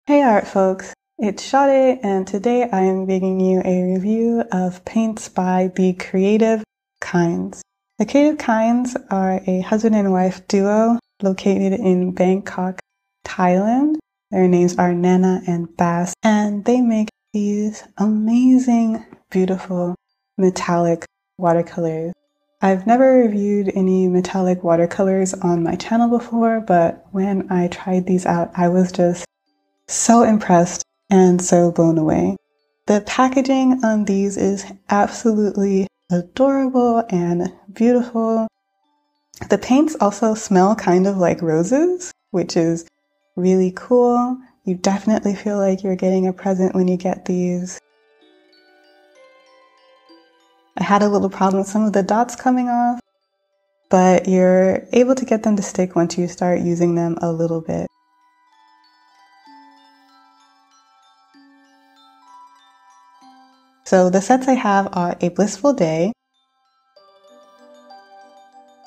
Hey art folks, it's Sadie and today I am bringing you a review of paints by the Creative Kinds. The Creative Kinds are a husband and wife duo located in Bangkok, Thailand. Their names are Nana and Bass, and they make these amazing, beautiful metallic watercolors. I've never reviewed any metallic watercolors on my channel before, but when I tried these out, I was just so impressed and so blown away. The packaging on these is absolutely adorable and beautiful. The paints also smell kind of like roses, which is really cool. You definitely feel like you're getting a present when you get these. I had a little problem with some of the dots coming off, but you're able to get them to stick once you start using them a little bit. So the sets I have are A Blissful Day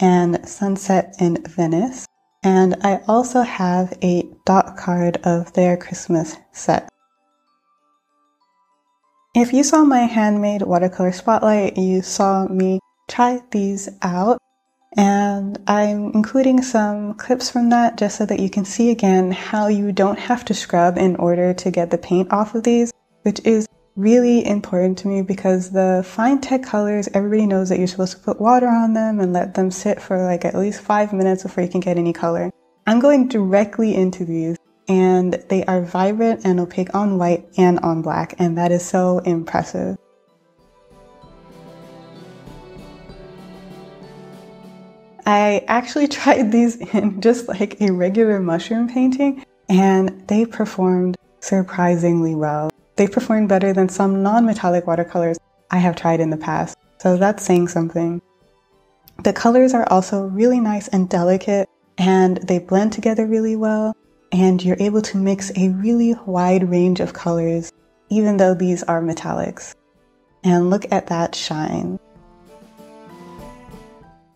and Sunset in Venice, and I also have a dot card of their Christmas set. If you saw my Handmade watercolor spotlight, you saw me try these out, and I'm including some clips from that just so that you can see again how you don't have to scrub in order to get the paint off of these, which is really important to me because the fine tech colors, everybody knows that you're supposed to put water on them and let them sit for like at least 5 minutes before you can get any color. I'm going directly into these, and they are vibrant and opaque on white and on black, and that is so impressive. I actually tried these in just like a regular mushroom painting, and they performed surprisingly well. They performed better than some non-metallic watercolors I have tried in the past, so that's saying something. The colors are also really nice and delicate, and they blend together really well, and you're able to mix a really wide range of colors, even though these are metallics. And look at that shine.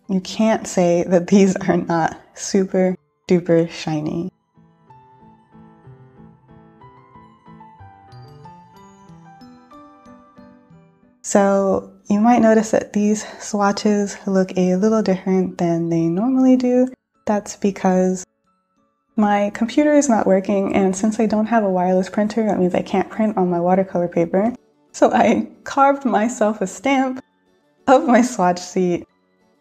You can't say that these are not super duper shiny. So you might notice that these swatches look a little different than they normally do. That's because my computer is not working, and since I don't have a wireless printer, that means I can't print on my watercolor paper. So I carved myself a stamp of my swatch sheet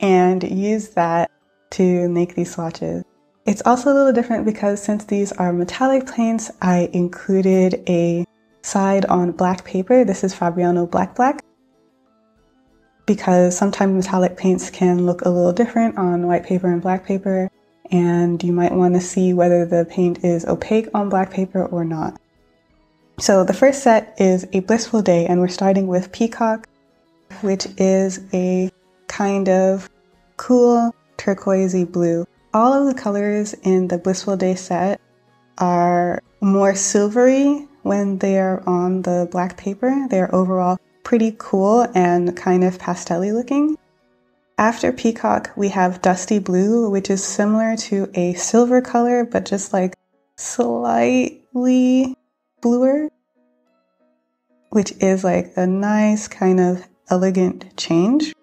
and used that to make these swatches. It's also a little different because since these are metallic paints, I included a side on black paper. This is Fabriano Black Black, because sometimes metallic paints can look a little different on white paper and black paper, and you might want to see whether the paint is opaque on black paper or not. So the first set is A Blissful Day, and we're starting with Peacock, which is a kind of cool turquoisey blue. All of the colors in the Blissful Day set are more silvery when they are on the black paper. They are overall pretty cool and kind of pastel-y looking. After Peacock, we have Dusty Blue, which is similar to a silver color, but just like slightly bluer, which is like a nice kind of elegant change.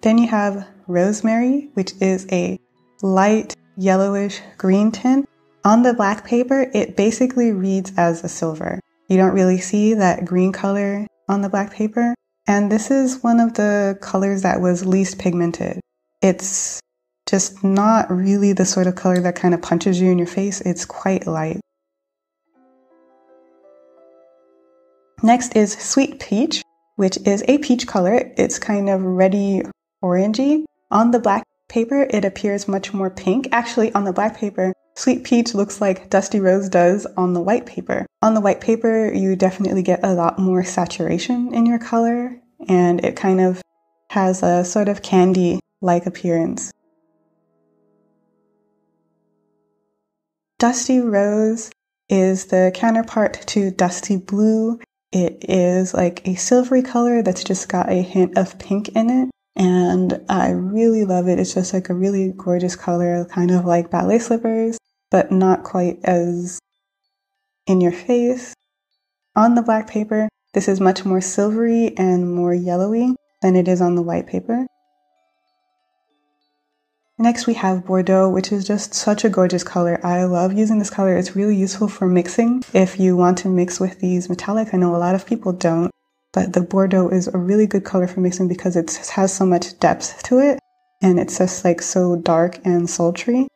Then you have Rosemary, which is a light yellowish green tint. On the black paper, it basically reads as a silver. You don't really see that green color on the black paper. And this is one of the colors that was least pigmented. It's just not really the sort of color that kind of punches you in your face. It's quite light. Next is Sweet Peach, which is a peach color. It's kind of reddy orangey. On the black paper, it appears much more pink. Actually, on the black paper, Sweet Peach looks like Dusty Rose does on the white paper. On the white paper, you definitely get a lot more saturation in your color, and it kind of has a sort of candy-like appearance. Dusty Rose is the counterpart to Dusty Blue. It is like a silvery color that's just got a hint of pink in it. and I really love it. It's just like a really gorgeous color, kind of like ballet slippers, but not quite as in your face. On the black paper, this is much more silvery and more yellowy than it is on the white paper. Next we have Bordeaux, which is just such a gorgeous color. I love using this color. It's really useful for mixing. If you want to mix with these metallics, I know a lot of people don't, but the Bordeaux is a really good color for mixing because it has so much depth to it, and it's just like so dark and sultry.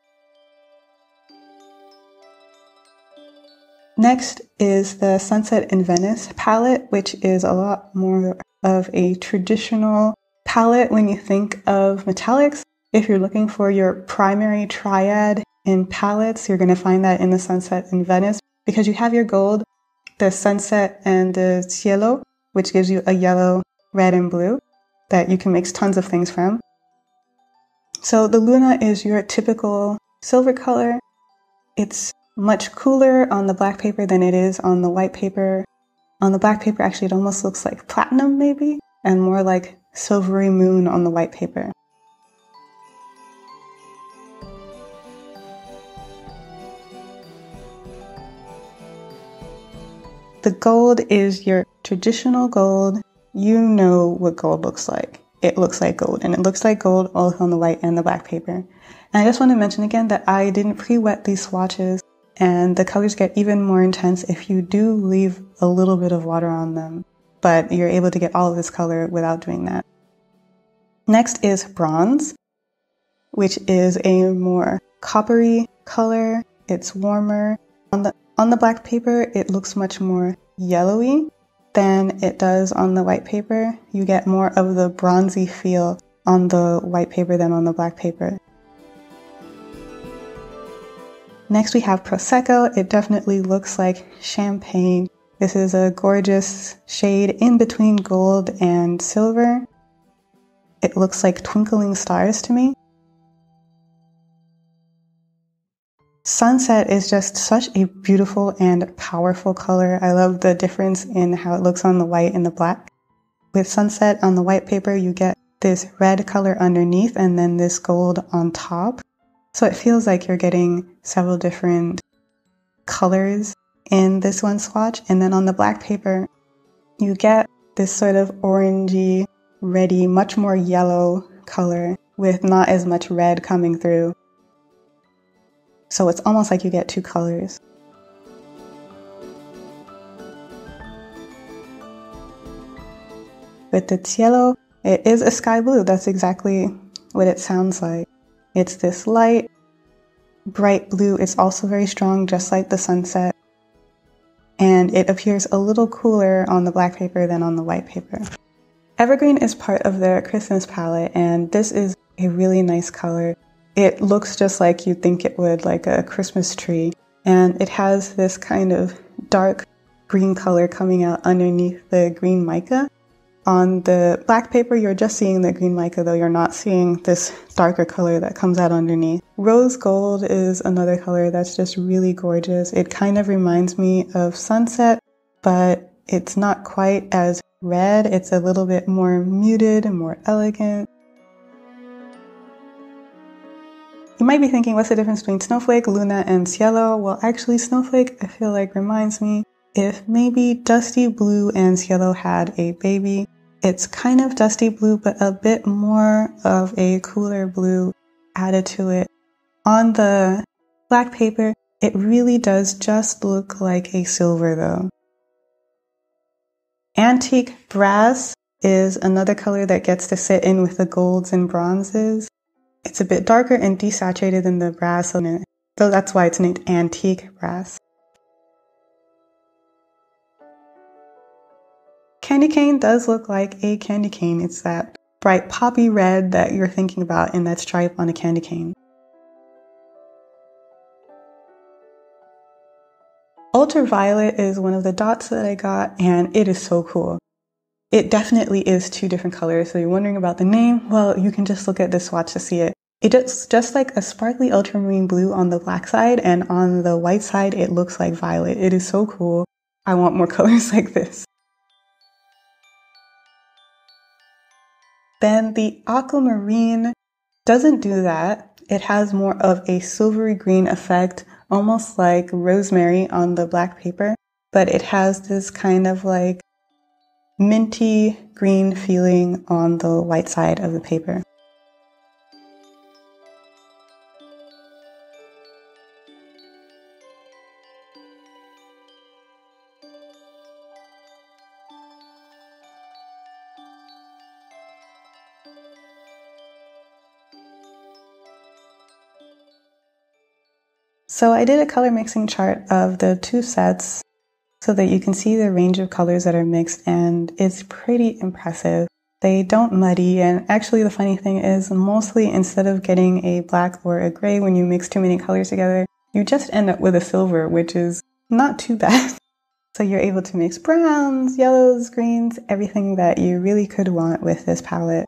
Next is the Sunset in Venice palette, which is a lot more of a traditional palette when you think of metallics. If you're looking for your primary triad in palettes, you're going to find that in the Sunset in Venice, because you have your gold, the sunset, and the cielo, which gives you a yellow, red, and blue that you can mix tons of things from. So the Luna is your typical silver color. It's much cooler on the black paper than it is on the white paper. On the black paper, actually, it almost looks like platinum maybe, and more like silvery moon on the white paper. The gold is your traditional gold. You know what gold looks like. It looks like gold, and it looks like gold both on the white and the black paper. And I just want to mention again that I didn't pre-wet these swatches, and the colors get even more intense if you do leave a little bit of water on them, but you're able to get all of this color without doing that. Next is bronze, which is a more coppery color. It's warmer. On the black paper, it looks much more yellowy than it does on the white paper. You get more of the bronzy feel on the white paper than on the black paper. Next we have Prosecco. It definitely looks like champagne. This is a gorgeous shade in between gold and silver. It looks like twinkling stars to me. Sunset is just such a beautiful and powerful color. I love the difference in how it looks on the white and the black. With sunset on the white paper, you get this red color underneath and then this gold on top. So it feels like you're getting several different colors in this one swatch. And then on the black paper, you get this sort of orangey, reddy, much more yellow color with not as much red coming through. So it's almost like you get two colors. With the cielo, it is a sky blue. That's exactly what it sounds like. It's this light, bright blue. It's also very strong, just like the sunset. And it appears a little cooler on the black paper than on the white paper. Evergreen is part of their Christmas palette, and this is a really nice color. It looks just like you'd think it would, like a Christmas tree. And it has this kind of dark green color coming out underneath the green mica. On the black paper, you're just seeing the green mica, though you're not seeing this darker color that comes out underneath. Rose gold is another color that's just really gorgeous. It kind of reminds me of sunset, but it's not quite as red. It's a little bit more muted and more elegant. You might be thinking, what's the difference between Snowflake, Luna, and Cielo? Well, actually, Snowflake, I feel like, reminds me if maybe Dusty Blue and Cielo had a baby. It's kind of dusty blue, but a bit more of a cooler blue added to it. On the black paper, it really does just look like a silver, though. Antique brass is another color that gets to sit in with the golds and bronzes. It's a bit darker and desaturated than the brass on it, so that's why it's named antique brass. Candy cane does look like a candy cane. It's that bright poppy red that you're thinking about in that stripe on a candy cane. Ultraviolet is one of the dots that I got, and it is so cool. It definitely is two different colors, so you're wondering about the name? Well, you can just look at this swatch to see it. It's just like a sparkly ultramarine blue on the black side, and on the white side, it looks like violet. It is so cool. I want more colors like this. Then the Aquamarine doesn't do that. It has more of a silvery green effect, almost like Rosemary on the black paper, but it has this kind of like minty green feeling on the white side of the paper. So I did a color mixing chart of the two sets so that you can see the range of colors that are mixed, and it's pretty impressive. They don't muddy, and actually the funny thing is mostly instead of getting a black or a gray when you mix too many colors together, you just end up with a silver, which is not too bad. So you're able to mix browns, yellows, greens, everything that you really could want with this palette.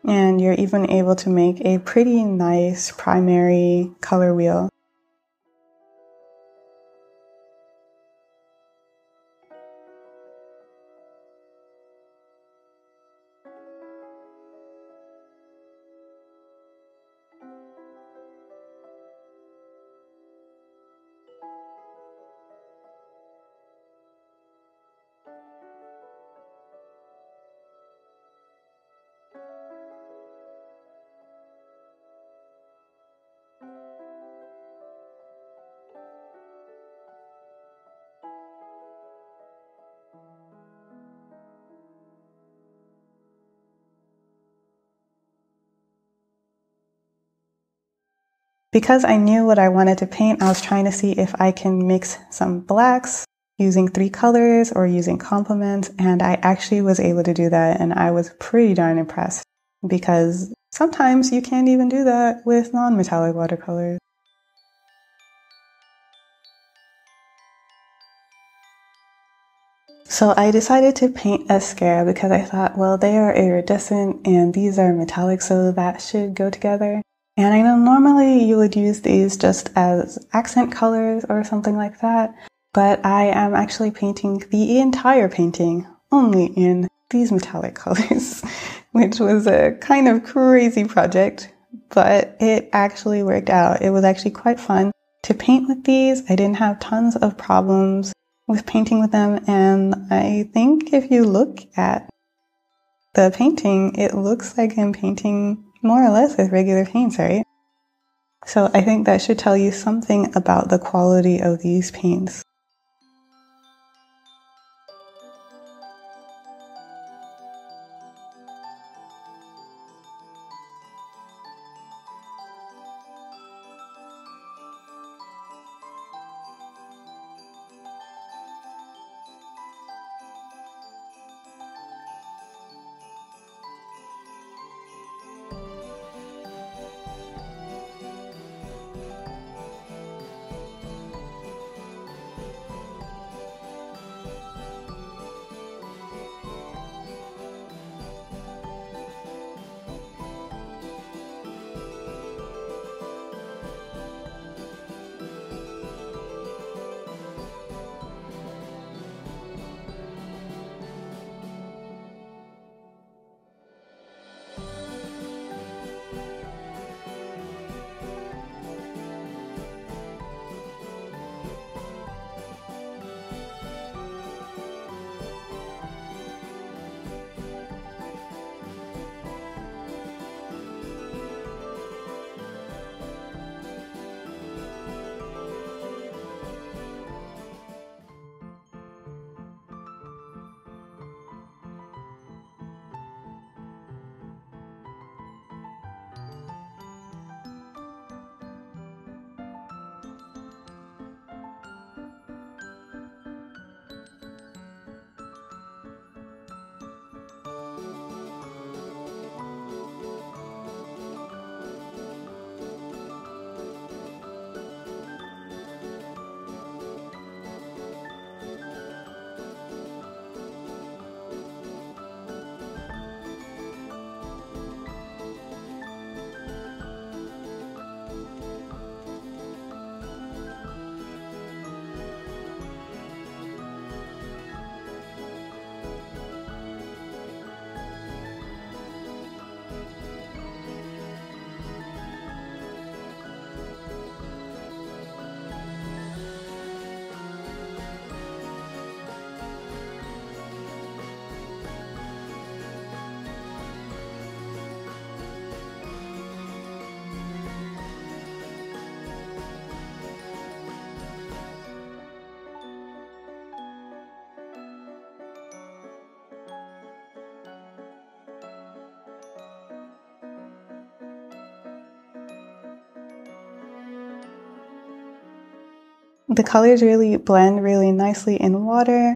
And you're even able to make a pretty nice primary color wheel. Because I knew what I wanted to paint, I was trying to see if I can mix some blacks using 3 colors or using complements, and I actually was able to do that, and I was pretty darn impressed because sometimes you can't even do that with non-metallic watercolors. So I decided to paint a scarab because I thought, well, they are iridescent and these are metallic, so that should go together. And I know normally you would use these just as accent colors or something like that, but I am actually painting the entire painting only in these metallic colors, which was a kind of crazy project, but it actually worked out. It was actually quite fun to paint with these. I didn't have tons of problems with painting with them, and I think if you look at the painting, it looks like I'm painting more or less with regular paints, right? So I think that should tell you something about the quality of these paints. The colors really blend really nicely in water.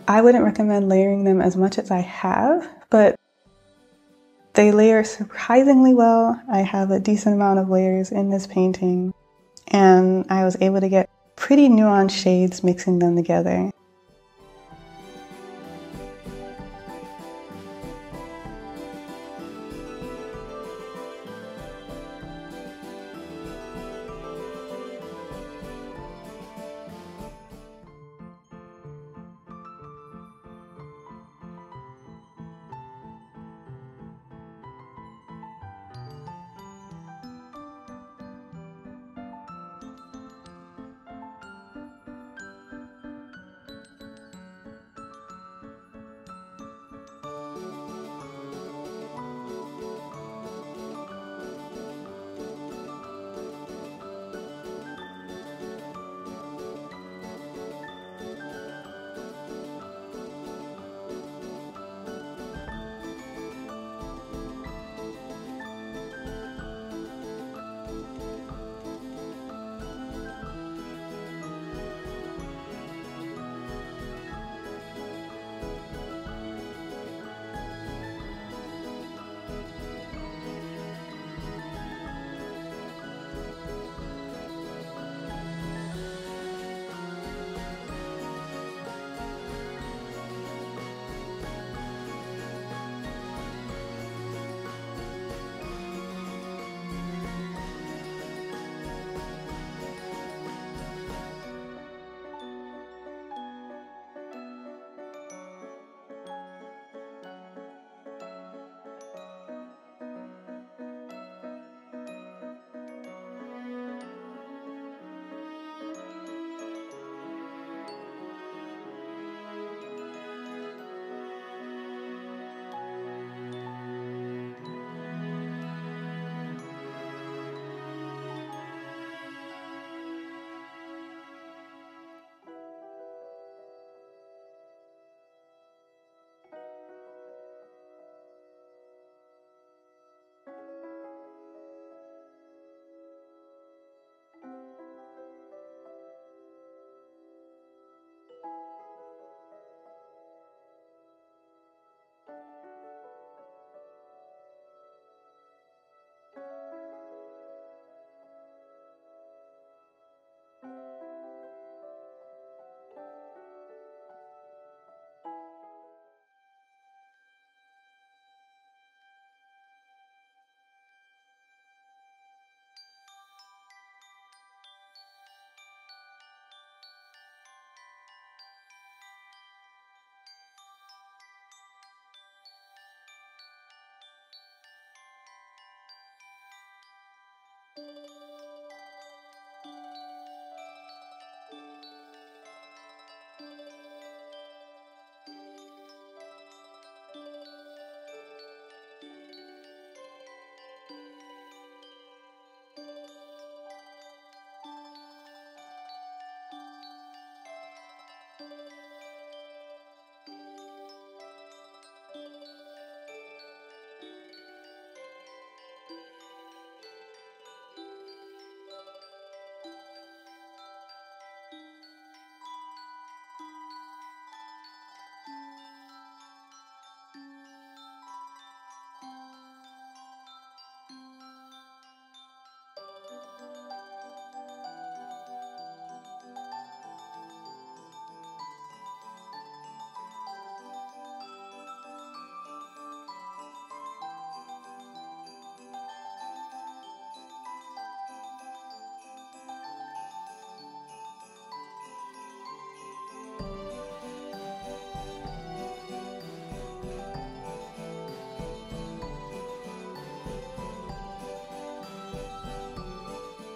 I wouldn't recommend layering them as much as I have, but they layer surprisingly well. I have a decent amount of layers in this painting, and I was able to get pretty nuanced shades mixing them together.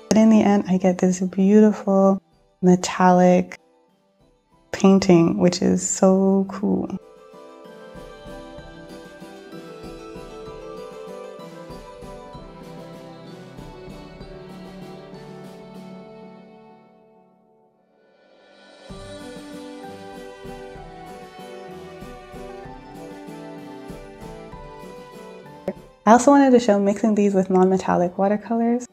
But in the end, I get this beautiful metallic painting, which is so cool. I also wanted to show mixing these with non-metallic watercolors.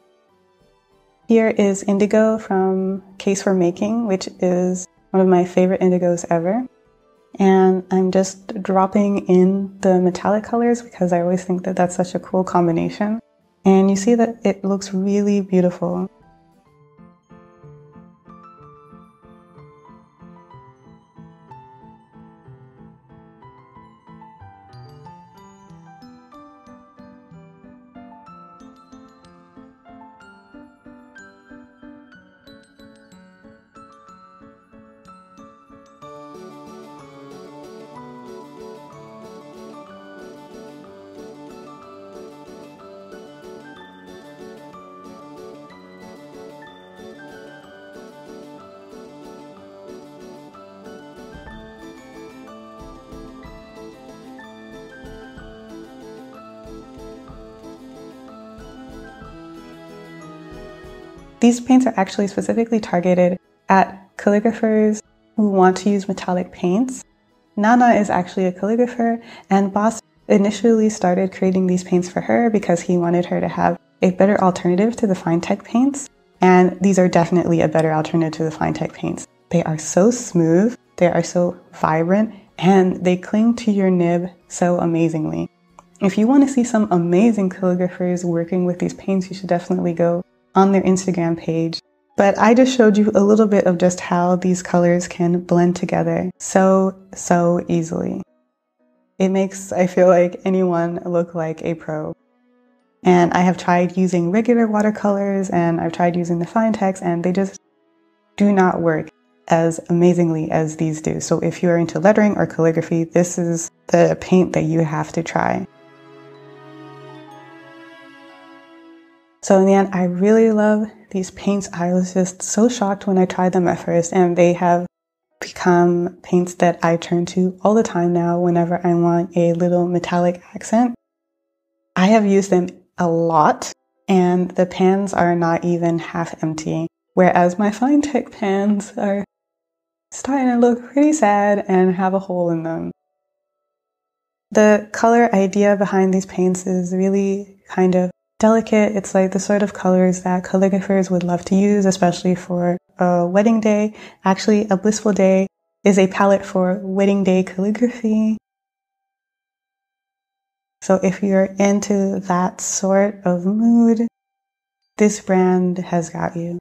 Here is indigo from Case for Making, which is one of my favorite indigos ever. and I'm just dropping in the metallic colors because I always think that that's such a cool combination. And you see that it looks really beautiful. These paints are actually specifically targeted at calligraphers who want to use metallic paints. Nana is actually a calligrapher, and Boss initially started creating these paints for her because he wanted her to have a better alternative to the fine tech paints. And these are definitely a better alternative to the fine tech paints. They are so smooth, they are so vibrant, and they cling to your nib so amazingly. If you want to see some amazing calligraphers working with these paints, you should definitely go on their Instagram page. But I just showed you a little bit of just how these colors can blend together so easily. It makes, I feel like, anyone look like a pro. And I have tried using regular watercolors and I've tried using the fine techs, and they just do not work as amazingly as these do. So if you're into lettering or calligraphy, this is the paint that you have to try. So in the end, I really love these paints. I was just so shocked when I tried them at first, and they have become paints that I turn to all the time now whenever I want a little metallic accent. I have used them a lot, and the pans are not even half empty, whereas my fine tech pans are starting to look pretty sad and have a hole in them. The color idea behind these paints is really kind of delicate. It's like the sort of colors that calligraphers would love to use, especially for a wedding day. Actually, a blissful day is a palette for wedding day calligraphy. So if you're into that sort of mood, this brand has got you.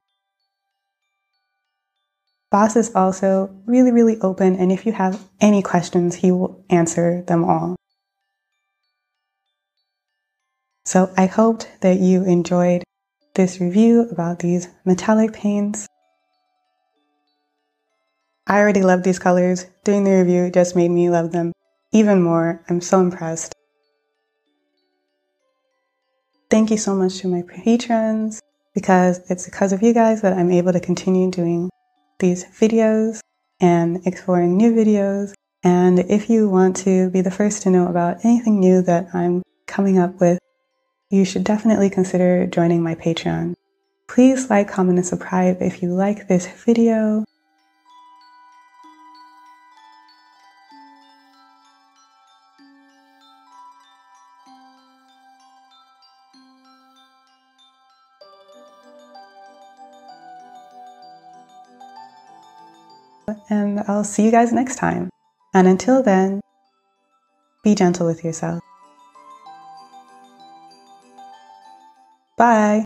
Boss is also really open, and if you have any questions, he will answer them all. So I hoped that you enjoyed this review about these metallic paints. I already love these colors. Doing the review just made me love them even more. I'm so impressed. Thank you so much to my patrons, because it's because of you guys that I'm able to continue doing these videos and exploring new videos. And if you want to be the first to know about anything new that I'm coming up with, you should definitely consider joining my Patreon. Please like, comment, and subscribe if you like this video. And I'll see you guys next time. And until then, be gentle with yourself. Bye.